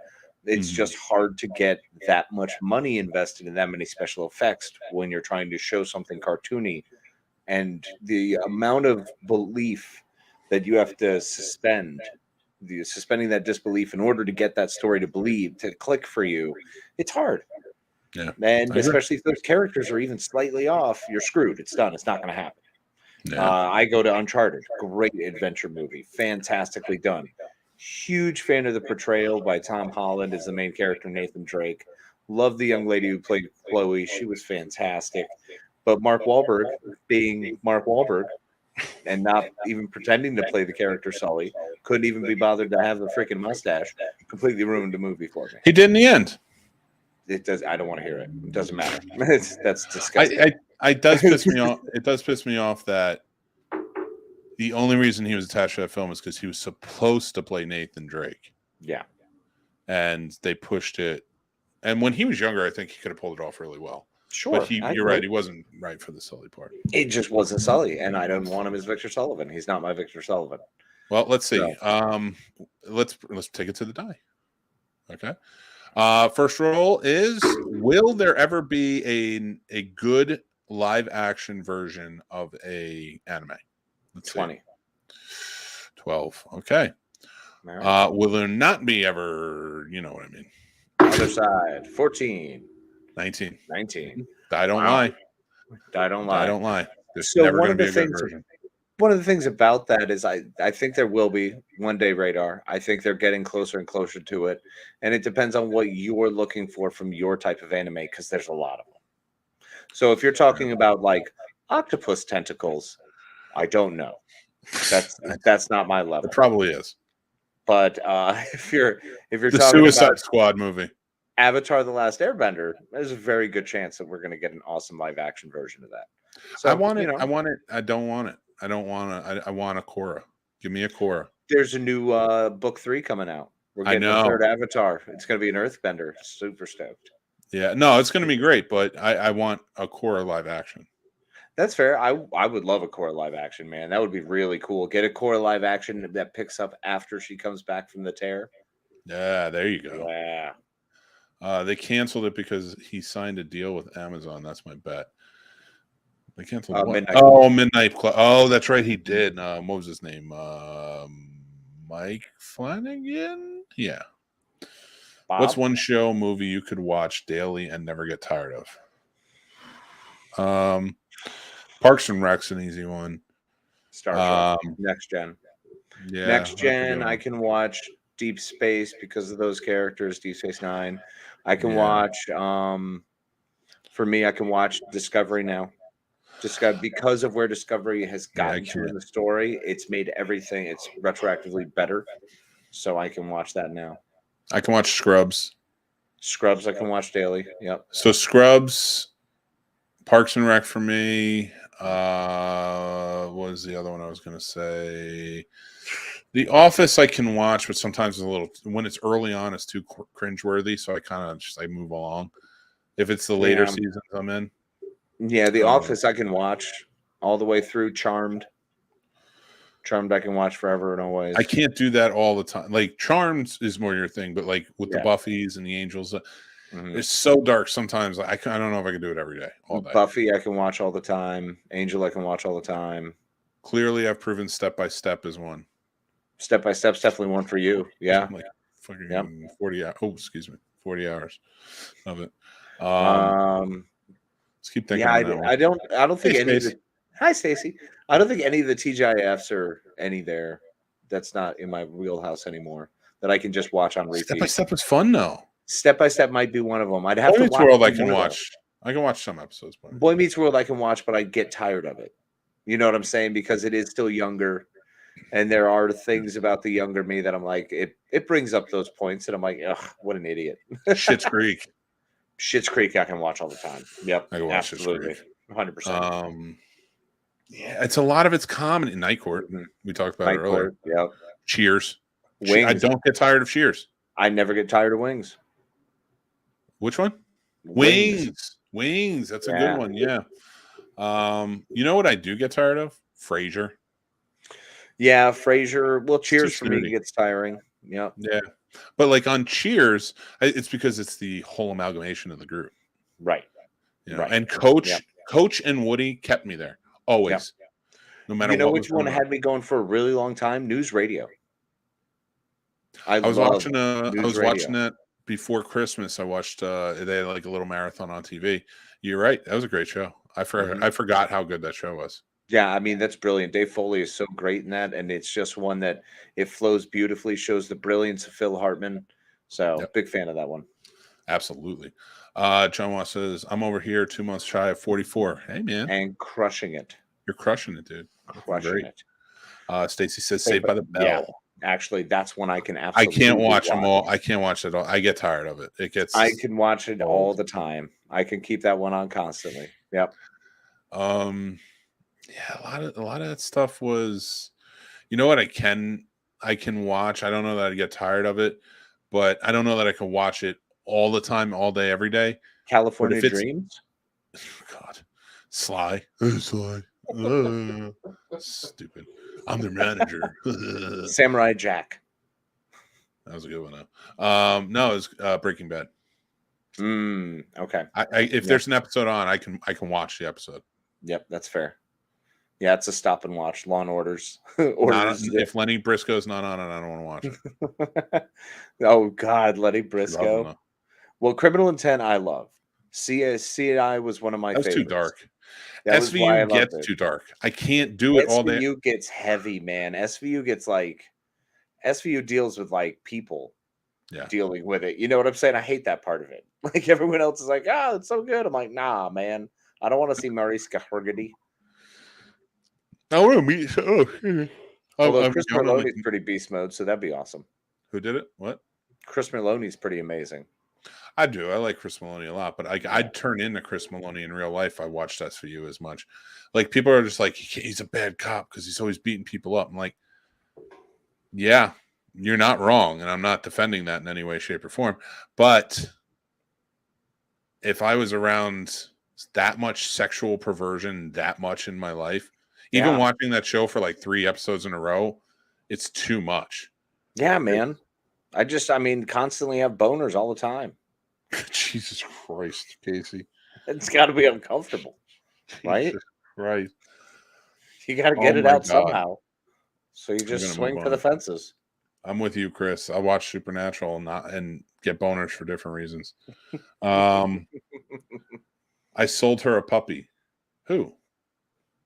It's just hard to get that much money invested in that many special effects when you're trying to show something cartoony, and the amount of belief that you have to suspending that disbelief in order to get that story to click for you, it's hard. Yeah. And especially if those characters are even slightly off, you're screwed. It's done. It's not going to happen. Yeah. I go to Uncharted, great adventure movie, fantastically done. Huge fan of the portrayal by Tom Holland as the main character, Nathan Drake. Love the young lady who played Chloe. She was fantastic. But Mark Wahlberg, being Mark Wahlberg, and not even pretending to play the character Sully, couldn't even be bothered to have the freaking mustache, completely ruined the movie for me. He did in the end. It does. I don't want to hear it. It doesn't matter. That's disgusting. It does piss me off. It does piss me off that the only reason he was attached to that film is because he was supposed to play Nathan Drake. Yeah. And they pushed it. And when he was younger, I think he could have pulled it off really well. Sure. But you're right. He wasn't right for the Sully part. It just wasn't Sully, and I don't want him as Victor Sullivan. He's not my Victor Sullivan. Well, let's see. So. Let's take it to the die. Okay. First roll is: will there ever be a good live action version of a anime? Let's 20. See. 12. Okay. Right. Will there not be ever? You know what I mean. Other side. 14. 19. I don't lie. I don't lie. There's never going to be a good version. one of the things about that is I think there will be one day, Radar. I think they're getting closer and closer to it, and it depends on what you're looking for from your type of anime, because there's a lot of them. So if you're talking about like octopus tentacles, I don't know. That's not my level. It probably is. But if you're The talking Suicide about Squad movie. Avatar: The Last Airbender, there's a very good chance that we're going to get an awesome live action version of that. So I want it. I want it. I don't want it. I don't want to. I want a Korra. Give me a Korra. There's a new book 3 coming out. We're getting the third Avatar. It's going to be an Earthbender. Super stoked. Yeah, no, it's going to be great, but I want a Korra live action. That's fair. I would love a Korra live action, man. That would be really cool. Get a Korra live action that picks up after she comes back from the tear. Yeah, there you go. Yeah. They canceled it because he signed a deal with Amazon. That's my bet. They canceled what? Midnight Club. Oh, that's right. He did. What was his name? Mike Flanagan? Yeah. Bob? What's one show, movie you could watch daily and never get tired of? Parks and Rec's an easy one. Star Trek. Next Gen. Yeah. Next Gen, I can watch Deep Space because of those characters, Deep Space Nine. I can watch, for me, I can watch Discovery now. Because of where Discovery has gotten to in the story, it's made everything, it's retroactively better. So I can watch that now. I can watch Scrubs. Scrubs, I can watch daily. Yep. So Scrubs, Parks and Rec for me. What was the other one I was going to say? The Office I can watch, but sometimes it's a little, when it's early on, it's too cringeworthy. So I kind of just move along. If it's the later seasons I'm in. Yeah, The Office I can watch all the way through. Charmed I can watch forever and always. I can't do that all the time. Like Charmed is more your thing, but like with the Buffys and the Angels, it's so dark sometimes. I don't know if I can do it every day, all day. Buffy I can watch all the time. Angel I can watch all the time. Clearly, I've proven Step by Step is one. Step by Step's definitely one for you. Yeah, like fucking 40 hours. Oh, excuse me, 40 hours of it. Let's keep thinking. Yeah, I don't think any of the. Hi, Stacy. I don't think any of the TGIFs are any there. That's not in my wheelhouse anymore. That I can just watch on repeat. Step by Step is fun though. Step by Step might be one of them. I'd have Boy to Meets watch. World I can watch. I can watch some episodes. Boy Meets World I can watch, but I get tired of it. You know what I'm saying? Because it is still younger, and there are things about the younger me that I'm like, it brings up those points, and I'm like, ugh, what an idiot. Schitt's Creek. Schitt's Creek I can watch all the time. Yep, I can watch absolutely, 100%. Yeah, it's a lot of it's comedy. Night Court, we talked about it earlier. Yep. Cheers. Wings. I don't get tired of Cheers. I never get tired of Wings. Which one? Wings. That's a good one. Yeah. You know what I do get tired of? Frasier. Yeah, Frasier. Well, Cheers for me gets tiring. Yeah. Yeah. But like on Cheers, it's because it's the whole amalgamation of the group. Right. You know? Right. And Coach and Woody kept me there. Always. Yep. No matter what. You know which one had me going for a really long time? News Radio. I was watching that before Christmas. I watched they had like a little marathon on TV. You're right. That was a great show. I forgot how good that show was. Yeah, I mean, that's brilliant. Dave Foley is so great in that, and it's just one that it flows beautifully, shows the brilliance of Phil Hartman. So big fan of that one. Absolutely. John Wass says, I'm over here 2 months shy of 44. Hey, man. And crushing it. You're crushing it, dude. Crushing it. Stacy says, Saved by the Bell. Yeah. Actually, that's one I can absolutely I can't watch them all. I can't watch it all. I get tired of it. I can watch it all the time. I can keep that one on constantly. Yep. Yeah, a lot of that stuff was, you know what, I can watch. I don't know that I get tired of it, but I don't know that I can watch it all the time, all day, every day. California Dreams. God, Sly. Sly. Stupid. I'm their manager. Samurai Jack. That was a good one. No, it was Breaking Bad. Okay. If there's an episode on, I can watch the episode. Yep, that's fair. Yeah, it's a stop and watch. Law and Orders. If Lenny Briscoe's not on it, I don't want to watch it. Oh God, Lenny Briscoe. Well, Criminal Intent, I love. CSI was one of my favorites. That was too dark. That was why I SVU loved gets it. too dark. I can't do it all day. SVU gets heavy, man. SVU gets like SVU deals with like people Yeah. dealing with it. You know what I'm saying? I hate that part of it. Like everyone else is like, oh, it's so good. I'm like, nah, man. I don't want to see Mariska Hargitay. I want to meet. Although I'm Chris counting on Meloni's pretty beast mode, so that'd be awesome. who did it? What? Chris Meloni's pretty amazing. I do. I like Chris Maloney a lot, but I'd turn into Chris Maloney in real life. I watched SVU as much. Like people are just like, he's a bad cop because he's always beating people up. I'm like, yeah, you're not wrong, and I'm not defending that in any way, shape, or form. But if I was around that much sexual perversion that much in my life, even watching that show for like 3 episodes in a row, it's too much. Yeah, man. I mean, constantly have boners all the time. Jesus Christ, Casey. It's got to be uncomfortable, right? Jesus Christ. You got to get it out somehow. So you just swing for the fences. I'm with you, Chris. I watch Supernatural and get boners for different reasons. I sold her a puppy. Who?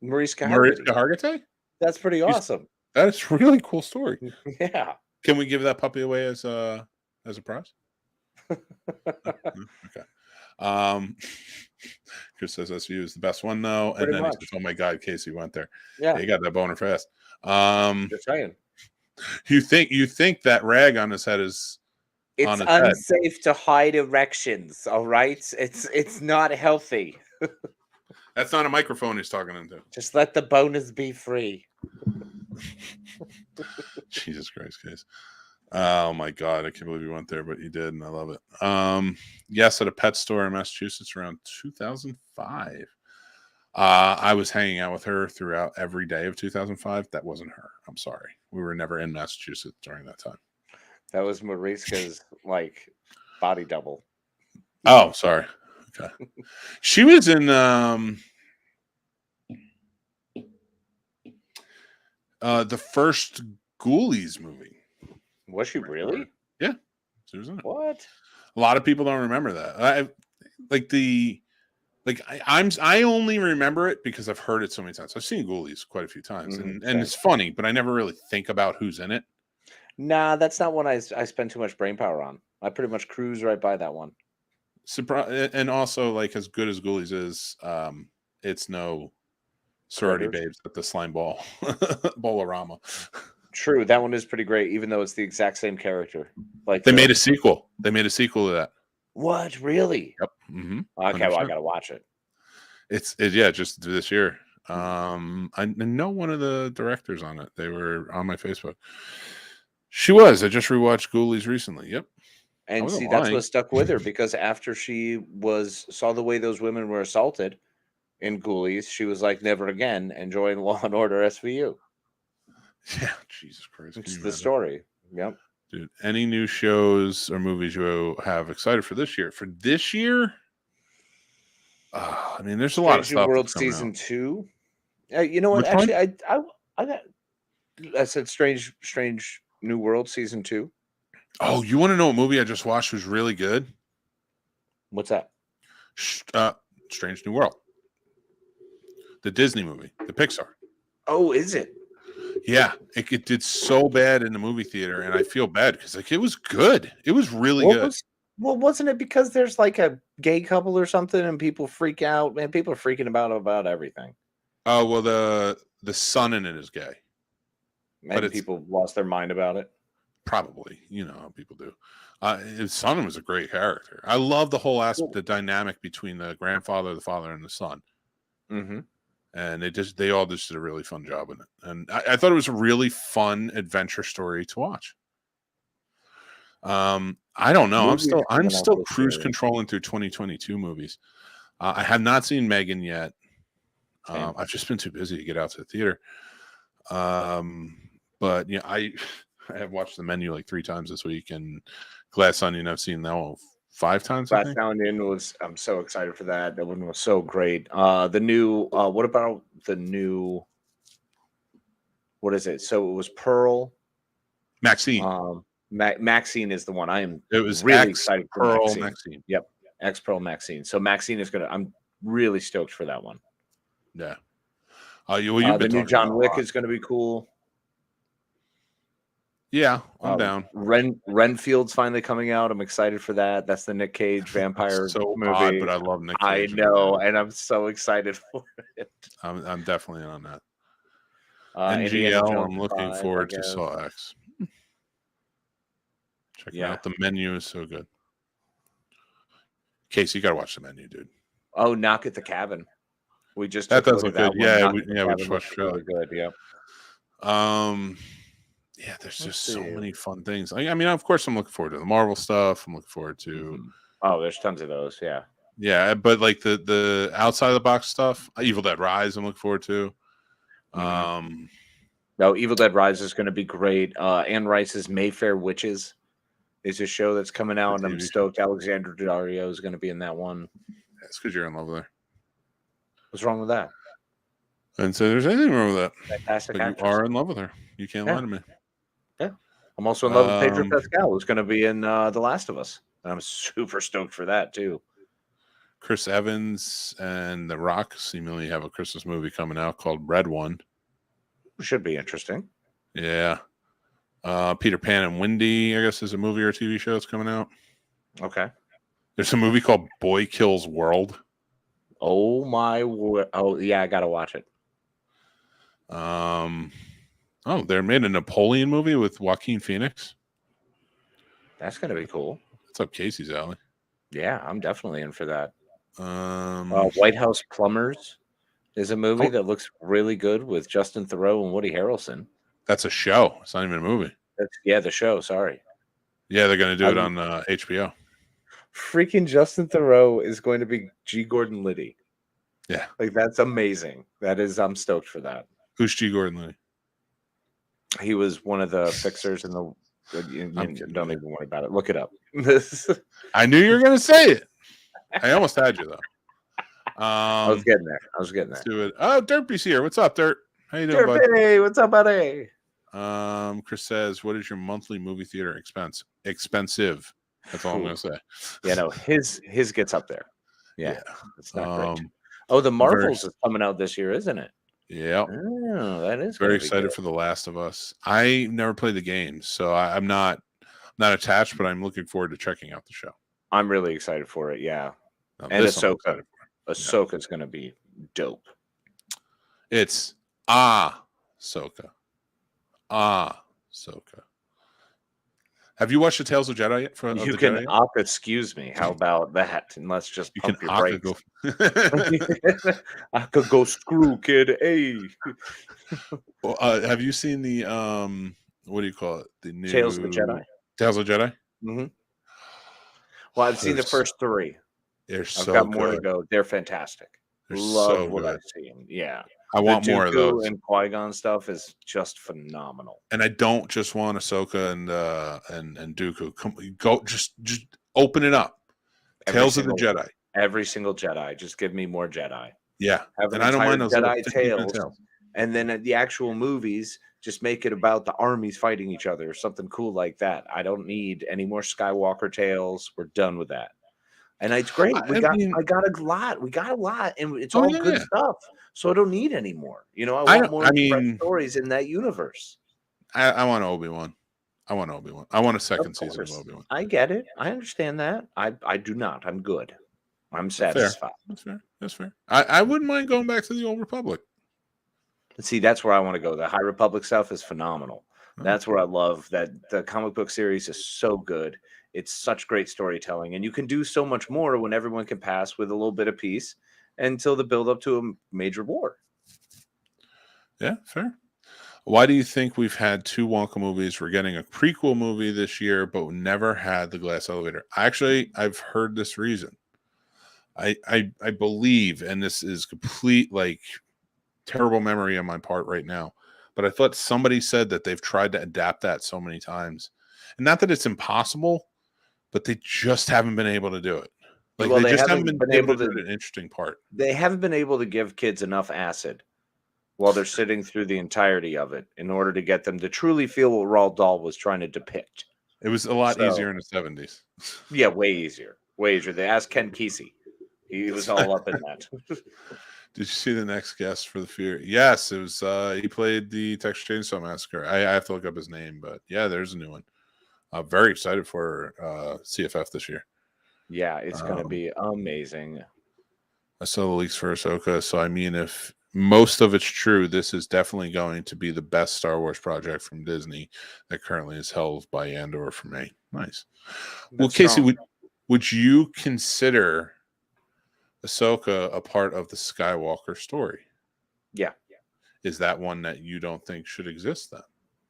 Mariska Hargitay? That's pretty awesome. That is a really cool story. Yeah. Can we give that puppy away as a prize? Okay. Chris says SVU is the best one though, and then he says, "Oh my God, Casey went there. Yeah, you got that boner fast." Just saying. You think that rag on his head is? It's unsafe to hide erections. All right, it's not healthy. That's not a microphone he's talking into. Just let the boners be free. Jesus Christ, guys. Oh my God, I can't believe you went there, but you did, and I love it. Yes, at a pet store in Massachusetts around 2005. I was hanging out with her throughout every day of 2005. That wasn't her. I'm sorry. We were never in Massachusetts during that time. That was Mariska's like body double. Oh, sorry. Okay. She was in the first Ghoulies movie. Was she really? Yeah. She was in it. What? A lot of people don't remember that. I only remember it because I've heard it so many times. I've seen Ghoulies quite a few times, and it's funny, but I never really think about who's in it. Nah, that's not one I spend too much brain power on. I pretty much cruise right by that one. And also, like, as good as Ghoulies is, it's no sorority babes at the slime ball Bolorama. True, that one is pretty great, even though it's the exact same character. Like they made a sequel. They made a sequel to that. What? Really? Yep. Mm-hmm. Okay, well, I gotta watch it. Yeah, just this year. I know one of the directors on it. They were on my Facebook. She was. I just rewatched Ghoulies recently. Yep. And see, that's what stuck with her, because after she saw the way those women were assaulted in Ghoulies, she was like, never again, enjoying Law and Order SVU. Yeah, Jesus Christ. It's the story. Yep. Dude, any new shows or movies you have excited for this year? For this year, I mean, there's a lot of stuff. World Season 2. You know what? Actually, I said Strange New World Season 2. Oh, you want to know what movie I just watched was really good? What's that? Strange New World. The Disney movie, the Pixar. Oh, is it? Yeah, it did so bad in the movie theater, and I feel bad because it was good. It was really good. Wasn't it because there's like a gay couple or something, and people freak out? Man, people are freaking about everything. Oh well, the son in it is gay, and people lost their mind about it. Probably, you know how people do. His son was a great character. I love the whole aspect, the dynamic between the grandfather, the father, and the son. Mm-hmm. And they all just did a really fun job in it. And I thought it was a really fun adventure story to watch. I don't know. I'm still cruise controlling through 2022 movies. I have not seen Megan yet. I've just been too busy to get out to the theater. But yeah, I have watched The Menu like 3 times this week, and Glass Onion I've seen now 5 times. Glass Onion I'm so excited for that. That one was so great. The new what about the new, what is it? So it was Pearl. Maxine. Maxine is the one. It was really excited for Pearl Maxine. Yep. X Pearl Maxine. So Maxine is I'm really stoked for that one. Yeah. You've The been new talking John about Wick is going to be cool. Yeah, I'm down. Renfield's finally coming out. I'm excited for that. That's the Nick Cage vampire So movie. odd, but I love Nick Cage. I know, and I'm so excited for it. I'm definitely in on that. Indiana NGL, Jones I'm looking 5, forward I to guess. Saw X. Checking out the menu is so good. Casey, you gotta watch the menu, dude. Oh, Knock at the Cabin. We just that took a does look look at good. that Yeah, one. we just watched the really good. Yeah. Yeah, there's just so many fun things. I mean, of course, I'm looking forward to the Marvel stuff. I'm looking forward to. Oh, there's tons of those. Yeah. Yeah, but like the outside of the box stuff, Evil Dead Rise, I'm looking forward to. No, Evil Dead Rise is going to be great. Anne Rice's Mayfair Witches is a show that's coming out, and I'm stoked. Alexander Daddario is going to be in that one. That's because you're in love with her. What's wrong with that? And so there's anything wrong with that. Fantastic but actress. You are in love with her. You can't lie to me. Yeah. I'm also in love with Pedro Pascal, who's going to be in The Last of Us. And I'm super stoked for that, too. Chris Evans and The Rock seemingly have a Christmas movie coming out called Red One. Should be interesting. Yeah. Peter Pan and Wendy, I guess, is a movie or TV show that's coming out. Okay. There's a movie called Boy Kills World. Oh, my word. Oh, yeah, I got to watch it. They made a Napoleon movie with Joaquin Phoenix. That's going to be cool. That's up Casey's alley. Yeah, I'm definitely in for that. White House Plumbers is a movie that looks really good with Justin Theroux and Woody Harrelson. That's a show. It's not even a movie. The show. Sorry. Yeah, they're going to do it on HBO. Freaking Justin Theroux is going to be G. Gordon Liddy. Yeah. Like, that's amazing. I'm stoked for that. Who's G. Gordon Liddy? He was one of the fixers in the... don't even worry about it. Look it up. I knew you were going to say it. I almost had you, though. I was getting there. Let's do it. Oh, Derpy's here. What's up, Dirt? How you doing, Derpy? Bud? What's up, buddy? Chris says, what is your monthly movie theater expense? Expensive. That's all I'm going to say. Yeah, no, his gets up there. Yeah. It's not great. The Marvels is coming out this year, isn't it? Yeah. Oh, that is very excited for The Last of Us. I never played the game, so I'm not attached, but I'm looking forward to checking out the show. I'm really excited for it. Yeah. And Ahsoka. Ahsoka's going to be dope. It's Ahsoka. Ahsoka. Have you watched the Tales of Jedi yet? You can excuse me. How about that? And let's just pump your brakes. I could go screw, kid. Hey. Well, have you seen the what do you call it? The new Tales of the Jedi. Tales of Jedi. Mm-hmm. Well, I've seen the first 3. I've got more to go. They're fantastic. Love what I've seen. Yeah. I want more of those. And Qui-Gon stuff is just phenomenal. And I don't just want Ahsoka and Dooku. Go just open it up. Tales of the Jedi. Every single Jedi. Just give me more Jedi. Yeah. And I don't mind those Jedi tales. And then at the actual movies, just make it about the armies fighting each other or something cool like that. I don't need any more Skywalker tales. We're done with that. And it's great. I got a lot. We got a lot, and it's all good stuff. So I don't need any more. I want more fresh stories in that universe. I want Obi-Wan. I want a second season of Obi-Wan. I get it. I understand that. I do not. I'm good. I'm satisfied. That's fair. I wouldn't mind going back to the Old Republic. See, that's where I want to go. The High Republic stuff is phenomenal. That's where I love that. The comic book series is so good. It's such great storytelling, and you can do so much more when everyone can pass with a little bit of peace until the build up to a major war. Yeah, fair. Why do you think we've had 2 Wonka movies? We're getting a prequel movie this year, but we never had the glass elevator. Actually, I've heard this reason. I believe, and this is complete terrible memory on my part right now, but I thought somebody said that they've tried to adapt that so many times, and not that it's impossible, but they just haven't been able to do it. They just haven't been able to do an interesting part. They haven't been able to give kids enough acid while they're sitting through the entirety of it in order to get them to truly feel what Roald Dahl was trying to depict. It was a lot easier in the 70s. Yeah, way easier. Way easier. They asked Ken Kesey. He was all up in that. Did you see the next guest for the Fury? Yes, it was. He played the Texas Chainsaw Massacre. I have to look up his name, but yeah, there's a new one. I'm very excited for CFF this year. Yeah, it's going to be amazing. I saw the leaks for Ahsoka, so I mean, if most of it's true, this is definitely going to be the best Star Wars project from Disney that currently is held by Andor for me. Nice. Well, Casey, would you consider Ahsoka a part of the Skywalker story? Yeah. Is that one that you don't think should exist then?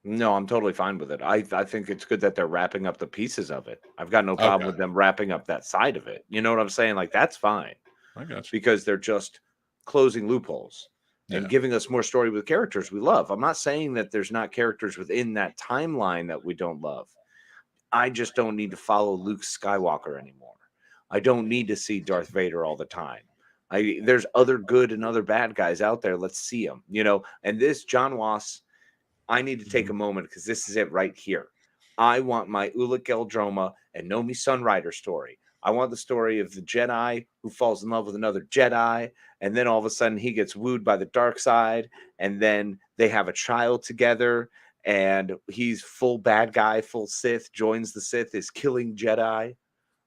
No, I'm totally fine with it. I think it's good that they're wrapping up the pieces of it. I've got no problem with them wrapping up that side of it. You know what I'm saying? Like, that's fine. I got you. Because they're just closing loopholes and giving us more story with characters we love. I'm not saying that there's not characters within that timeline that we don't love. I just don't need to follow Luke Skywalker anymore. I don't need to see Darth Vader all the time. There's other good and other bad guys out there. Let's see them, you know. And this John Wass, I need to take a moment because this is it right here. I want my Ulic Eldroma and Nomi Sunrider story. I want the story of the Jedi who falls in love with another Jedi, and then all of a sudden he gets wooed by the dark side, and then they have a child together, and he's full bad guy, full Sith, joins the Sith, is killing Jedi,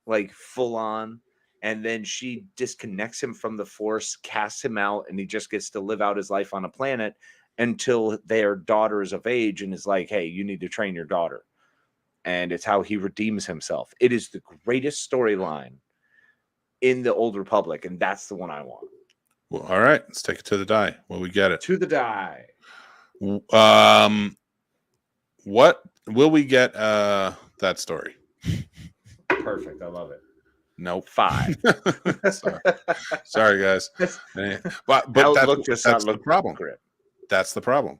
like full on, and then she disconnects him from the Force, casts him out, and he just gets to live out his life on a planet until their daughter is of age and is like, hey, you need to train your daughter. And it's how he redeems himself. It is the greatest storyline in the Old Republic, and that's the one I want. Well, all right, let's take it to the die. Well, we get it. To the die. What will we get that story? Perfect. I love it. Nope. 5. Sorry, guys. But that's the problem. That's the problem.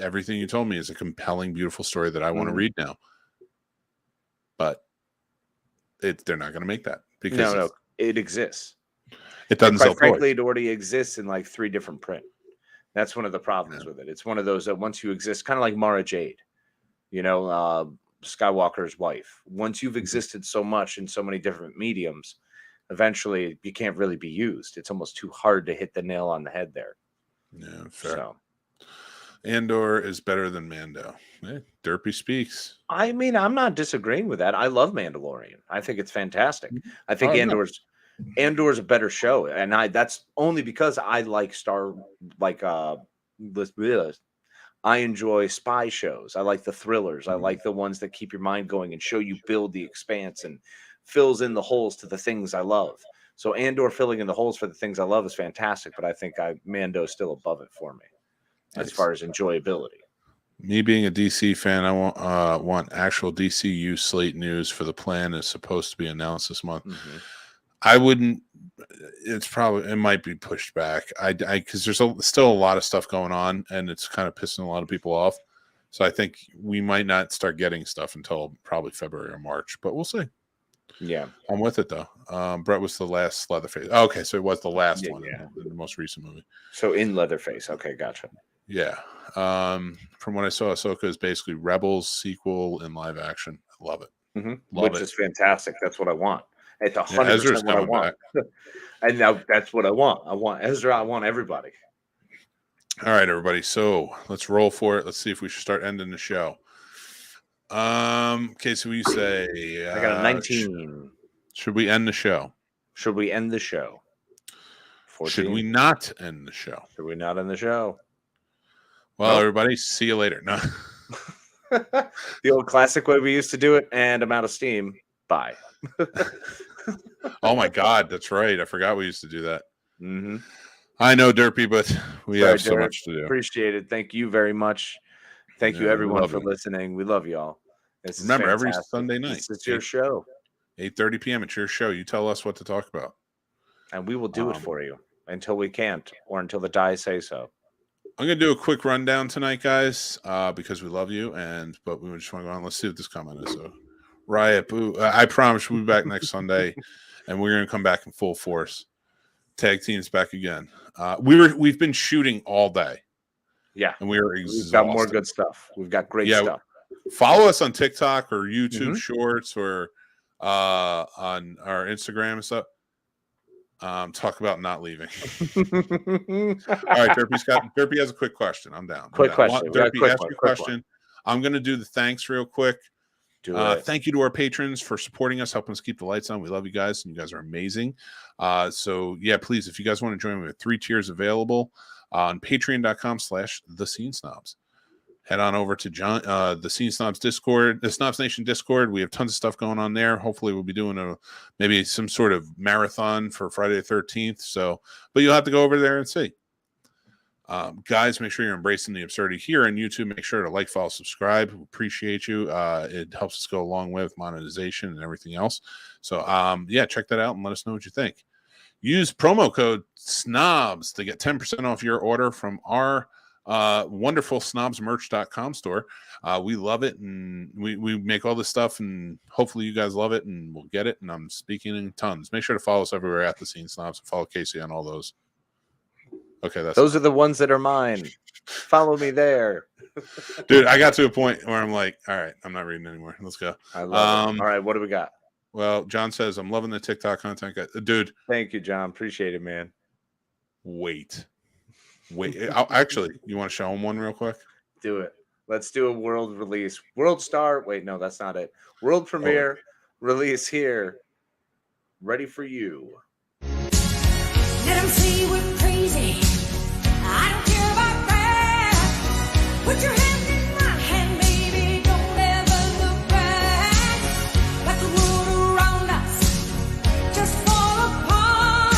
Everything you told me is a compelling, beautiful story that I want to read now. But they're not going to make that because no, it exists. It doesn't sell. Frankly, it already exists in like 3 different print. That's one of the problems with it. It's one of those that once you exist, kind of like Mara Jade, you know, Skywalker's wife. Once you've existed so much in so many different mediums, eventually you can't really be used. It's almost too hard to hit the nail on the head there. Yeah, fair. So. Andor is better than Mando. Derpy speaks. I mean, I'm not disagreeing with that. I love Mandalorian. I think it's fantastic. I think Andor's a better show, and that's only because I like I enjoy spy shows. I like the thrillers. I like the ones that keep your mind going and show you build the expanse and fills in the holes to the things I love. So Andor filling in the holes for the things I love is fantastic, but I think Mando is still above it for me. As far as enjoyability. Me being a DC fan, I want actual DCU slate news for the plan is supposed to be announced this month. Mm-hmm. I wouldn't. It might be pushed back. Because there's still a lot of stuff going on, and it's kind of pissing a lot of people off. So I think we might not start getting stuff until probably February or March, but we'll see. Yeah, I'm with it though. Brett was the last Leatherface. Oh, okay, so it was the last one in the most recent movie. So in Leatherface, okay, gotcha. Yeah. From what I saw, Ahsoka is basically Rebels sequel in live action. I love it. Mm-hmm. Which is fantastic. That's what I want. It's 100% what I want. And now that's what I want. I want Ezra. I want everybody. All right, everybody. So let's roll for it. Let's see if we should start ending the show. Okay, so we say I got a 19. Should we end the show? Should we end the show? 14? Should we not end the show? Should we not end the show? Well, everybody, see you later. No. The old classic way we used to do it, and I'm out of steam. Bye. Oh my God, that's right. I forgot we used to do that. Mm-hmm. I know, Derpy, but we have so much to do. Appreciate it. Thank you very much. Thank you, everyone, for listening. We love y'all. Remember, every Sunday night. It's your show. 8:30 p.m. It's your show. You tell us what to talk about. And we will do it for you until we can't or until the die say so. I'm going to do a quick rundown tonight, guys, because we love you. But we just want to go on. Let's see what this comment is. So, Riot Boo. I promise we'll be back next Sunday, and we're going to come back in full force. Tag team's back again. We've been shooting all day. Yeah. And we've got more good stuff. We've got great stuff. Follow us on TikTok or YouTube Shorts or on our Instagram and stuff. Talk about not leaving. All right, Derpy has a quick question. I'm down. Quick question. Derpy, ask your question. I'm going to do the thanks real quick. Thank you to our patrons for supporting us, helping us keep the lights on. We love you guys, and you guys are amazing. So yeah, please, if you guys want to join, we have 3 tiers available on patreon.com/thescenesnobs. Head on over to the Scene Snobs Discord, the Snobs Nation Discord. We have tons of stuff going on there. Hopefully, we'll be doing maybe some sort of marathon for Friday the 13th. So, but you'll have to go over there and see. Guys, make sure you're embracing the absurdity here on YouTube. Make sure to like, follow, subscribe. We appreciate you. It helps us go a long way with monetization and everything else. So, yeah, check that out and let us know what you think. Use promo code SNOBS to get 10% off your order from our wonderful snobsmerch.com store. We love it, and we make all this stuff, and hopefully you guys love it, and we'll get it. And I'm speaking in tons. Make sure to follow us everywhere at the Scene Snobs, and follow Casey on all those. Okay, those are the ones that are mine. Follow me there. Dude, I got to a point where I'm like, all right, I'm not reading anymore. Let's go. I love it. All right, what do we got? Well, John says, I'm loving the TikTok content. Dude. Thank you, John. Appreciate it, man. Wait. Actually, you want to show him one real quick? Do it. Let's do a world release. World star. Wait, no, that's not it. World premiere release here. Ready for you. Let them say we're crazy. I don't care about that. Put your hand in my hand, baby. Don't ever look back. Let the world around us just fall apart.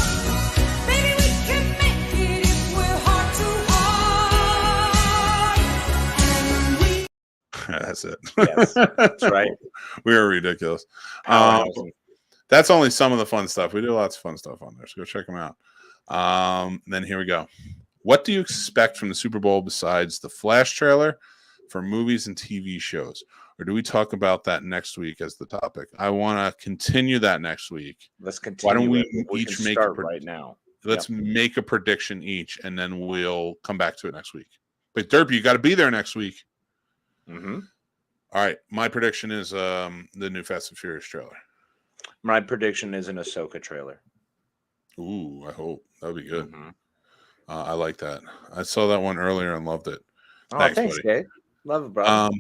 Baby, we can make it if we're heart to heart. And That's it. Yes, that's right. We are ridiculous. That's only some of the fun stuff. We do lots of fun stuff on there, so go check them out. Then here we go. What do you expect from the Super Bowl besides the Flash trailer for movies and TV shows? Or do we talk about that next week as the topic? I want to continue that next week. Let's continue. Why don't we each make right now? Let's make a prediction each, and then we'll come back to it next week. But Derpy, you got to be there next week. Mm-hmm. All right. My prediction is the new Fast and Furious trailer. My prediction is an Ahsoka trailer. Ooh, I hope. That would be good. Mm-hmm. I like that. I saw that one earlier and loved it. Oh, thanks, Dave. Love it, bro. All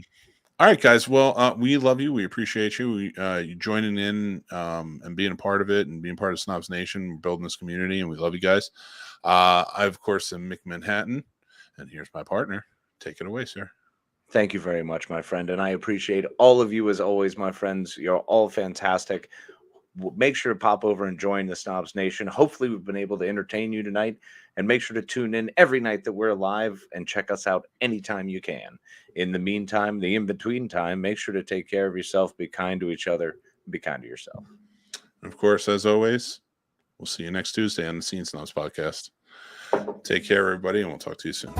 right, guys. Well, we love you. We appreciate you. You joining in and being a part of it and being part of Snobs Nation. We're building this community, and we love you guys. I, of course, am Mick Manhattan, and here's my partner. Take it away, sir. Thank you very much, my friend. And I appreciate all of you as always, my friends. You're all fantastic. Make sure to pop over and join the Snobs Nation. Hopefully we've been able to entertain you tonight, and make sure to tune in every night that we're live and check us out anytime you can. In the meantime, the in-between time, make sure to take care of yourself, be kind to each other, and be kind to yourself. And of course, as always, we'll see you next Tuesday on the Scene Snobs Podcast. Take care, everybody, and we'll talk to you soon.